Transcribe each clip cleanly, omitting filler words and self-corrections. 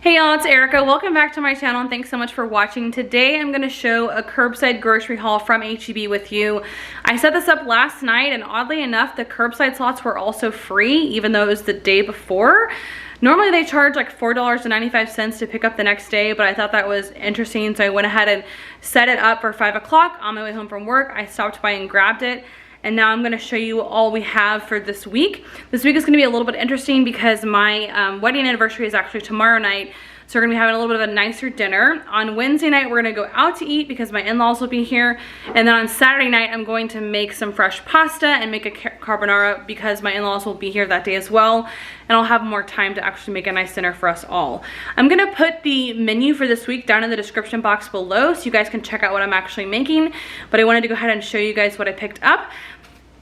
Hey y'all, it's Erica. Welcome back to my channel and thanks so much for watching. Today I'm going to show a curbside grocery haul from H-E-B with you. I set this up last night and oddly enough the curbside slots were also free even though it was the day before. Normally they charge like $4.95 to pick up the next day, but I thought that was interesting, so I went ahead and set it up for 5 o'clock on my way home from work. I stopped by and grabbed it. And now I'm gonna show you all we have for this week. This week is gonna be a little bit interesting because my wedding anniversary is actually tomorrow night. So we're gonna be having a little bit of a nicer dinner. On Wednesday night, we're gonna go out to eat because my in-laws will be here. And then on Saturday night, I'm going to make some fresh pasta and make a carbonara because my in-laws will be here that day as well. And I'll have more time to actually make a nice dinner for us all. I'm gonna put the menu for this week down in the description box below so you guys can check out what I'm actually making. But I wanted to go ahead and show you guys what I picked up.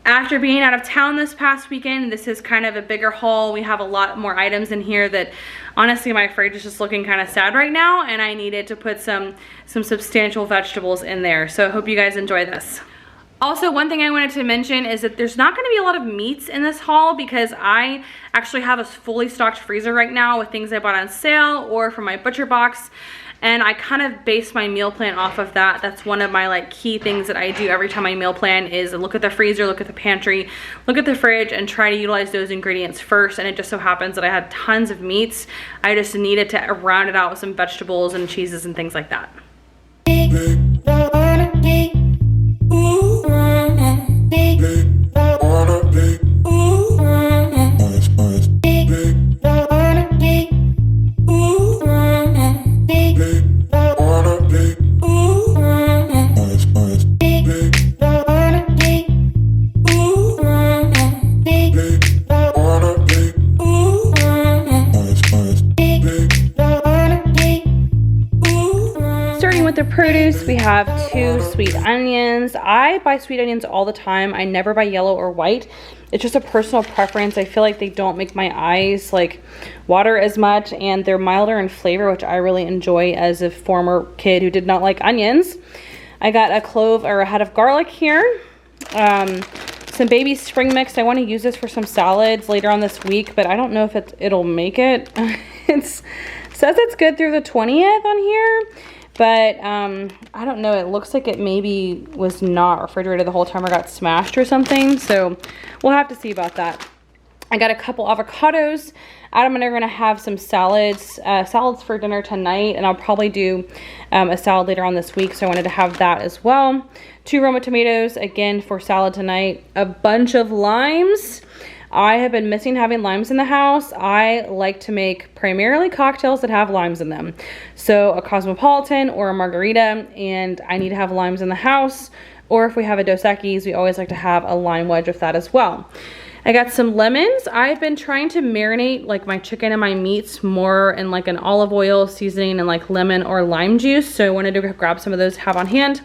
After being out of town this past weekend, this is kind of a bigger haul. We have a lot more items in here that honestly my fridge is just looking kind of sad right now, and I needed to put some substantial vegetables in there. So I hope you guys enjoy this. Also, one thing I wanted to mention is that there's not gonna be a lot of meats in this haul because I actually have a fully stocked freezer right now with things I bought on sale or from my butcher box. And I kind of base my meal plan off of that. That's one of my key things that I do every time I meal plan is look at the freezer, look at the pantry, look at the fridge, and try to utilize those ingredients first. And it just so happens that I had tons of meats. I just needed to round it out with some vegetables and cheeses and things like that. The produce, we have 2 sweet onions. I buy sweet onions all the time. I never buy yellow or white. It's just a personal preference. I feel like they don't make my eyes water as much, and they're milder in flavor, which I really enjoy as a former kid who did not like onions. I got a clove or a head of garlic here. Some baby spring mix. I want to use this for some salads later on this week, but I don't know if it'll make it. It says it's good through the 20th on here. But I don't know, it looks like it maybe was not refrigerated the whole time or got smashed or something. So we'll have to see about that. I got a couple avocados. Adam and I are gonna have some salads for dinner tonight, and I'll probably do a salad later on this week. So I wanted to have that as well. 2 Roma tomatoes, again, for salad tonight. A bunch of limes. I have been missing having limes in the house. I like to make primarily cocktails that have limes in them. So a cosmopolitan or a margarita, and I need to have limes in the house. Or if we have a Dos Equis, we always like to have a lime wedge with that as well. I got some lemons. I've been trying to marinate my chicken and my meats more in an olive oil seasoning and lemon or lime juice. So I wanted to grab some of those to have on hand.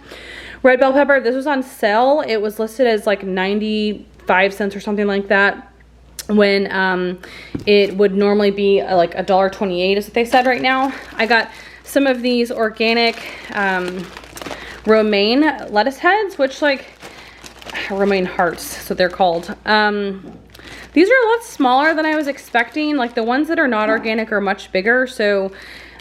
Red bell pepper, this was on sale. It was listed as 95 cents or something like that, when it would normally be $1.28 is what they said right now. I got some of these organic romaine lettuce heads, which romaine hearts, so they're called. These are a lot smaller than I was expecting. The ones that are not organic are much bigger, so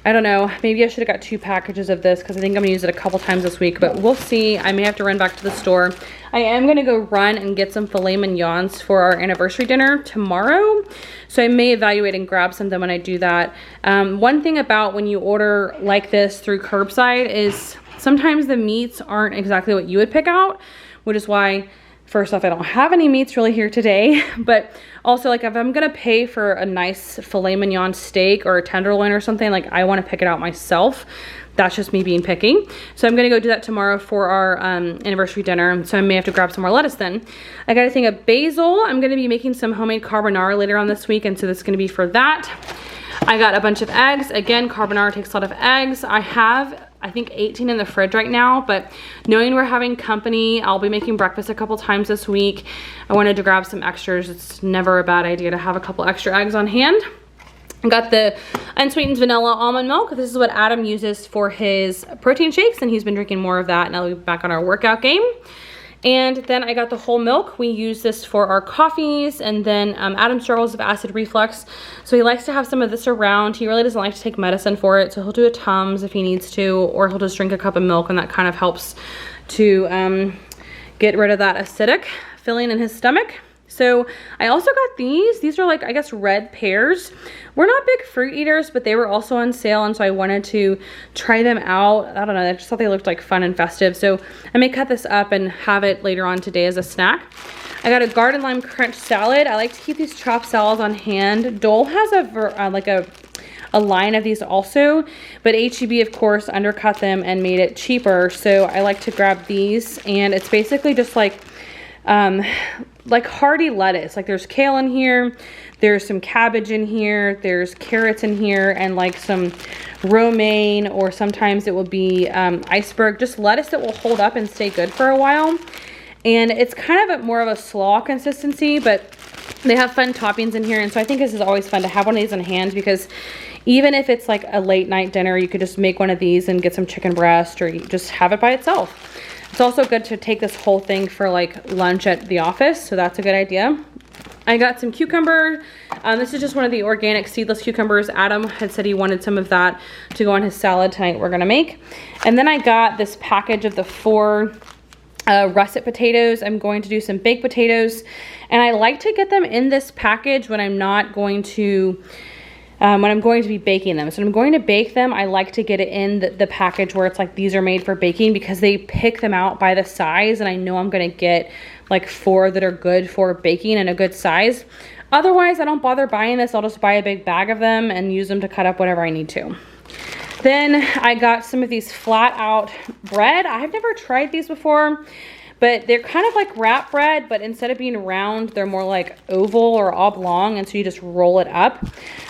I don't know, maybe I should have got 2 packages of this because I think I'm gonna use it a couple times this week, but we'll see. I may have to run back to the store. I am gonna go run and get some filet mignons for our anniversary dinner tomorrow. So I may evaluate and grab some of them when I do that. One thing about when you order like this through curbside is sometimes the meats aren't exactly what you would pick out, which is why, first off, I don't have any meats really here today, but also if I'm gonna pay for a nice filet mignon steak or a tenderloin or something, I wanna pick it out myself. That's just me being picky. So I'm gonna go do that tomorrow for our anniversary dinner. So I may have to grab some more lettuce then. I got a thing of basil. I'm gonna be making some homemade carbonara later on this week, and so this is gonna be for that. I got a bunch of eggs. Again, carbonara takes a lot of eggs. I have, I think, 18 in the fridge right now, but knowing we're having company, I'll be making breakfast a couple times this week. I wanted to grab some extras. It's never a bad idea to have a couple extra eggs on hand. I got the unsweetened vanilla almond milk. This is what Adam uses for his protein shakes, and he's been drinking more of that now that we're back on our workout game. And then I got the whole milk. We use this for our coffees, and then Adam struggles with acid reflux, so he likes to have some of this around. He really doesn't like to take medicine for it, so he'll do a Tums if he needs to, or he'll just drink a cup of milk, and that kind of helps to get rid of that acidic feeling in his stomach. So I also got these. These are like, I guess, red pears. We're not big fruit eaters, but they were also on sale, and so I wanted to try them out. I don't know, I just thought they looked like fun and festive. So I may cut this up and have it later on today as a snack. I got a garden lime crunch salad. I like to keep these chopped salads on hand. Dole has a line of these also, but HEB of course undercut them and made it cheaper. So I like to grab these, and it's basically just like hearty lettuce. Like there's kale in here, there's some cabbage in here, there's carrots in here, and like some romaine, or sometimes it will be iceberg, just lettuce that will hold up and stay good for a while. And it's kind of more of a slaw consistency, but they have fun toppings in here, and so I think this is always fun to have one of these in hand, because even if it's like a late night dinner, you could just make one of these and get some chicken breast, or you just have it by itself. It's also good to take this whole thing for like lunch at the office, so that's a good idea. I got some cucumber. This is just one of the organic seedless cucumbers. Adam had said he wanted some of that to go on his salad tonight we're gonna make. And then I got this package of the 4 russet potatoes. I'm going to do some baked potatoes, and I like to get them in this package when I'm not going to when I'm going to be baking them. So when I'm going to bake them, I like to get it in the package where it's like these are made for baking, because they pick them out by the size, and I know I'm gonna get like 4 that are good for baking and a good size. Otherwise, I don't bother buying this. I'll just buy a big bag of them and use them to cut up whatever I need to. Then I got some of these flat out bread. I've never tried these before, but they're kind of like wrap bread, but instead of being round, they're more like oval or oblong, and so you just roll it up.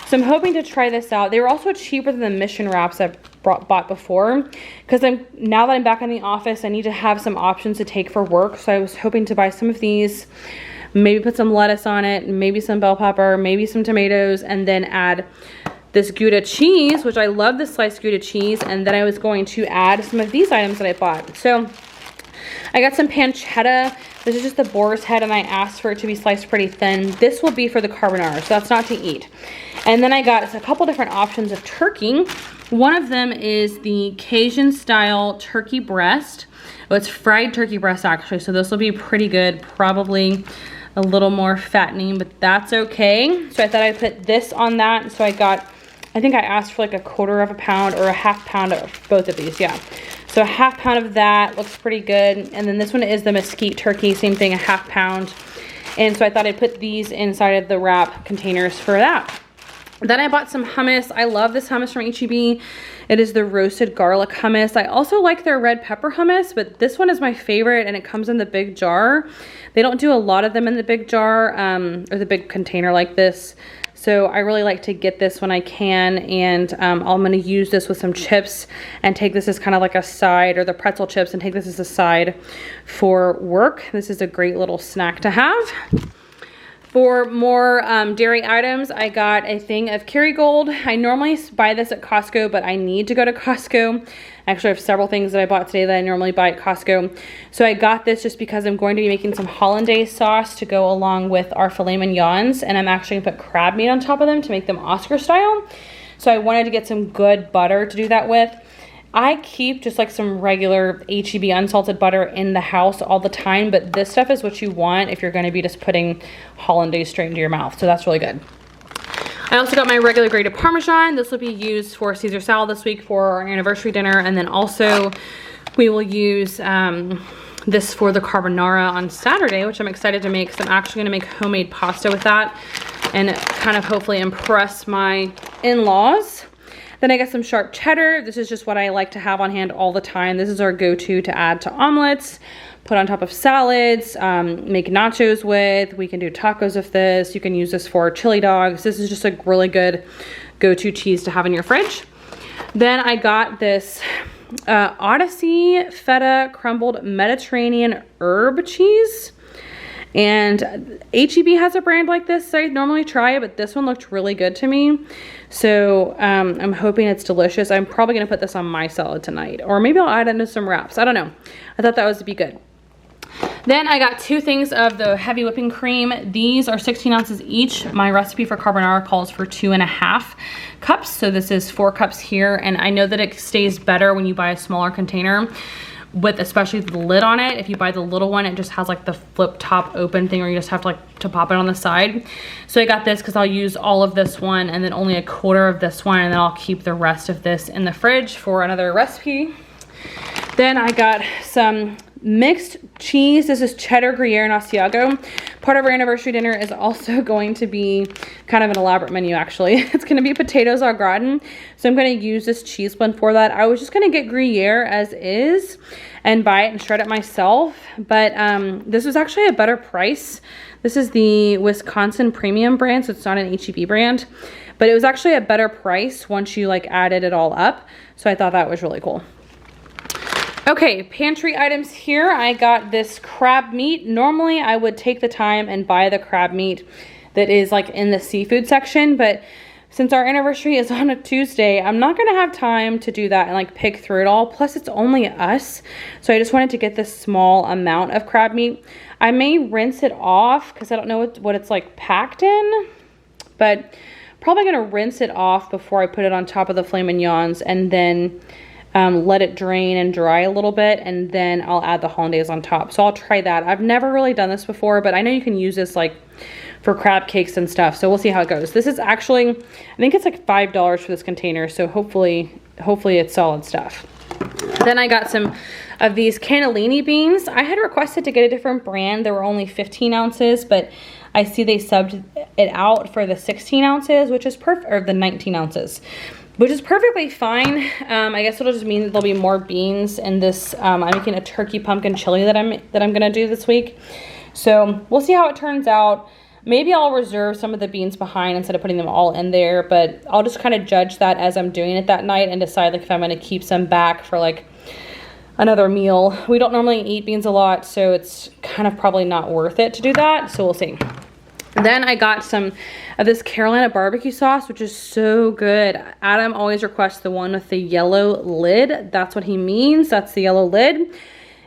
So I'm hoping to try this out. They were also cheaper than the Mission Wraps I've bought before, because now that I'm back in the office, I need to have some options to take for work. So I was hoping to buy some of these, maybe put some lettuce on it, maybe some bell pepper, maybe some tomatoes, and then add this Gouda cheese, which I love this sliced Gouda cheese, and then I was going to add some of these items that I bought. So I got some pancetta. This is just the boar's head, and I asked for it to be sliced pretty thin. This will be for the carbonara, so that's not to eat. And then I got a couple different options of turkey. One of them is the Cajun style turkey breast. Oh, it's fried turkey breast actually, so this will be pretty good. Probably a little more fattening, but that's okay. So I thought I'd put this on that. So I think I asked for like a 1/4 pound or a 1/2 pound of both of these, yeah. So a 1/2 pound of that looks pretty good. And then this one is the mesquite turkey, same thing, a 1/2 pound. And so I thought I'd put these inside of the wrap containers for that. Then I bought some hummus. I love this hummus from HEB. It is the roasted garlic hummus. I also like their red pepper hummus, but this one is my favorite, and it comes in the big jar. They don't do a lot of them in the big jar, or the big container like this. So I really like to get this when I can, and I'm gonna use this with some chips and take this as kind of like a side, or the pretzel chips, and take this as a side for work. This is a great little snack to have. For more dairy items, I got a thing of Kerrygold. I normally buy this at Costco, but I need to go to Costco. Actually, I have several things that I bought today that I normally buy at Costco. So I got this just because I'm going to be making some hollandaise sauce to go along with our filet mignons, and I'm actually gonna put crab meat on top of them to make them Oscar style. So I wanted to get some good butter to do that with. I keep just like some regular HEB unsalted butter in the house all the time, but this stuff is what you want if you're going to be just putting hollandaise straight into your mouth. So that's really good. I also got my regular grated Parmesan. This will be used for Caesar salad this week for our anniversary dinner, and then also we will use this for the carbonara on Saturday, which I'm excited to make, because I'm actually going to make homemade pasta with that and kind of hopefully impress my in-laws. Then I got some sharp cheddar. This is just what I like to have on hand all the time. This is our go-to to add to omelets, put on top of salads, make nachos with. We can do tacos with this. You can use this for chili dogs. This is just a really good go-to cheese to have in your fridge. Then I got this Odyssey feta crumbled Mediterranean herb cheese. And HEB has a brand like this. I normally try it, but this one looked really good to me. So I'm hoping it's delicious. I'm probably gonna put this on my salad tonight, or maybe I'll add it into some wraps. I don't know. I thought that would be good. Then I got 2 things of the heavy whipping cream. These are 16 ounces each. My recipe for carbonara calls for 2.5 cups. So this is 4 cups here. And I know that it stays better when you buy a smaller container with especially the lid on it. If you buy the little one, it just has like the flip top open thing where you just have to to pop it on the side. So I got this because I'll use all of this one and then only a quarter of this one, and then I'll keep the rest of this in the fridge for another recipe. Then I got some mixed cheese. This is cheddar, gruyere, and Asiago. Part of our anniversary dinner is also going to be kind of an elaborate menu, actually. It's going to be potatoes au gratin. So I'm going to use this cheese blend for that. I was just going to get gruyere as is and buy it and shred it myself. But this was actually a better price. This is the Wisconsin Premium brand, so it's not an HEB brand. But it was actually a better price once you like added it all up. So I thought that was really cool. Okay, pantry items here. I got this crab meat. Normally I would take the time and buy the crab meat that is like in the seafood section, but since our anniversary is on a Tuesday, I'm not gonna have time to do that and like pick through it all. Plus it's only us. So I just wanted to get this small amount of crab meat. I may rinse it off because I don't know what it's like packed in, but probably gonna rinse it off before I put it on top of the filet mignons, and then let it drain and dry a little bit, and then I'll add the hollandaise on top. So I'll try that. I've never really done this before, but I know you can use this like for crab cakes and stuff. So we'll see how it goes. This is actually, I think it's like $5 for this container. So hopefully it's solid stuff. Then I got some of these cannellini beans. I had requested to get a different brand. There were only 15 ounces, but I see they subbed it out for the 16 ounces, which is perfect, or the 19 ounces. Which is perfectly fine. I guess it'll just mean that there'll be more beans in this. I'm making a turkey pumpkin chili that I'm gonna do this week. So we'll see how it turns out. Maybe I'll reserve some of the beans behind instead of putting them all in there, but I'll just kind of judge that as I'm doing it that night and decide like if I'm gonna keep some back for like another meal. We don't normally eat beans a lot, so it's kind of probably not worth it to do that. So we'll see. Then I got some of this Carolina barbecue sauce, which is so good. Adam always requests the one with the yellow lid. That's what he means. That's the yellow lid.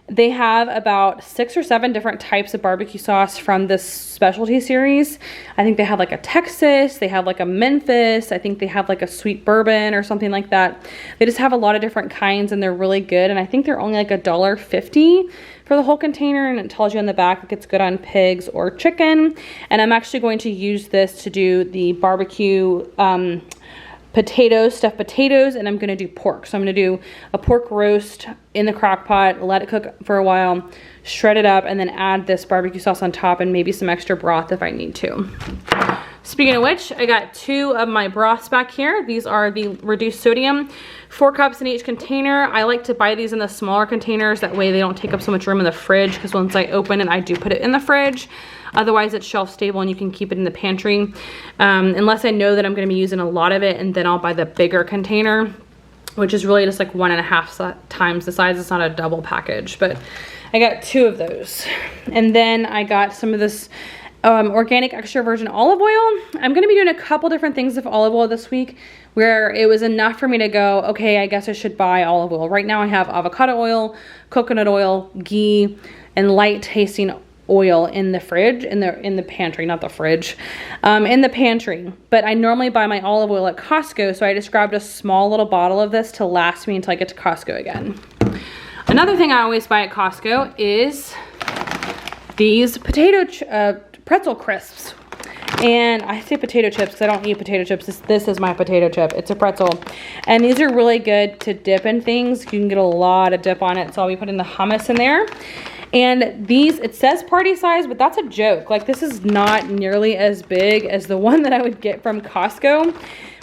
They have about 6 or 7 different types of barbecue sauce from this specialty series. I think they have like a Texas, they have like a Memphis, I think they have like a sweet bourbon or something like that. They just have a lot of different kinds and they're really good. And I think they're only like $1.50 for the whole container, and it tells you on the back like it's good on pigs or chicken. And I'm actually going to use this to do the barbecue potatoes, stuffed potatoes, and I'm gonna do pork. So I'm gonna do a pork roast in the crock pot, let it cook for a while, shred it up, and then add this barbecue sauce on top and maybe some extra broth if I need to. Speaking of which, I got 2 of my broths back here. These are the reduced sodium, 4 cups in each container. I like to buy these in the smaller containers. That way they don't take up so much room in the fridge, because once I open it, I do put it in the fridge. Otherwise it's shelf stable and you can keep it in the pantry. Unless I know that I'm gonna be using a lot of it, and then I'll buy the bigger container, which is really just like 1.5 times the size. It's not a double package, but I got 2 of those. And then I got some of this organic extra virgin olive oil. I'm gonna be doing a couple different things with olive oil this week, where it was enough for me to go, okay, I guess I should buy olive oil. Right now I have avocado oil, coconut oil, ghee, and light tasting oil in the fridge, in the pantry, not the fridge, in the pantry. But I normally buy my olive oil at Costco, so I just grabbed a small little bottle of this to last me until I get to Costco again. Another thing I always buy at Costco is these pretzel crisps. And I say potato chips because I don't eat potato chips. This is my potato chip. It's a pretzel. And these are really good to dip in things. You can get a lot of dip on it. So I'll be putting the hummus in there. And these, it says party size, but that's a joke. Like, this is not nearly as big as the one that I would get from Costco.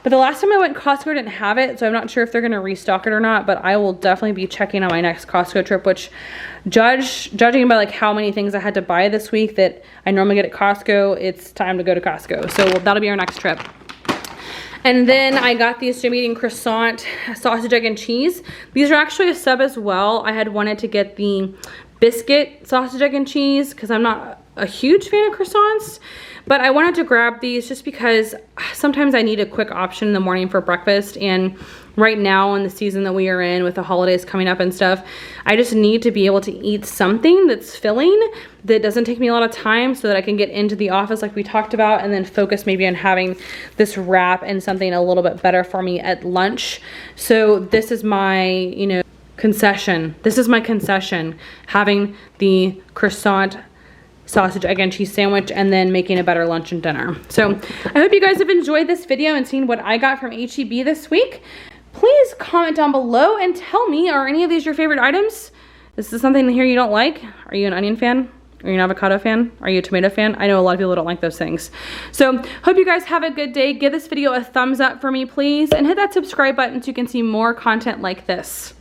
But the last time I went, Costco didn't have it, so I'm not sure if they're gonna restock it or not, but I will definitely be checking on my next Costco trip, which judging by like how many things I had to buy this week that I normally get at Costco, it's time to go to Costco. So that'll be our next trip. And then I got these Jim Eating croissant sausage, egg, and cheese. These are actually a sub as well. I had wanted to get the biscuit sausage, egg, and cheese because I'm not a huge fan of croissants, But I wanted to grab these just because sometimes I need a quick option in the morning for breakfast, and right now in the season that we are in with the holidays coming up and stuff, I just need to be able to eat something that's filling, that doesn't take me a lot of time, so that I can get into the office like we talked about, and then focus maybe on having this wrap and something a little bit better for me at lunch. So this is my, you know, concession. This is my concession, having the croissant sausage, egg, and cheese sandwich, and then making a better lunch and dinner. So I hope you guys have enjoyed this video and seen what I got from H-E-B this week. Please comment down below and tell me, are any of these your favorite items? Is this something here you don't like? Are you an onion fan? Are you an avocado fan? Are you a tomato fan? I know a lot of people don't like those things. So hope you guys have a good day. Give this video a thumbs up for me, please, and hit that subscribe button so you can see more content like this.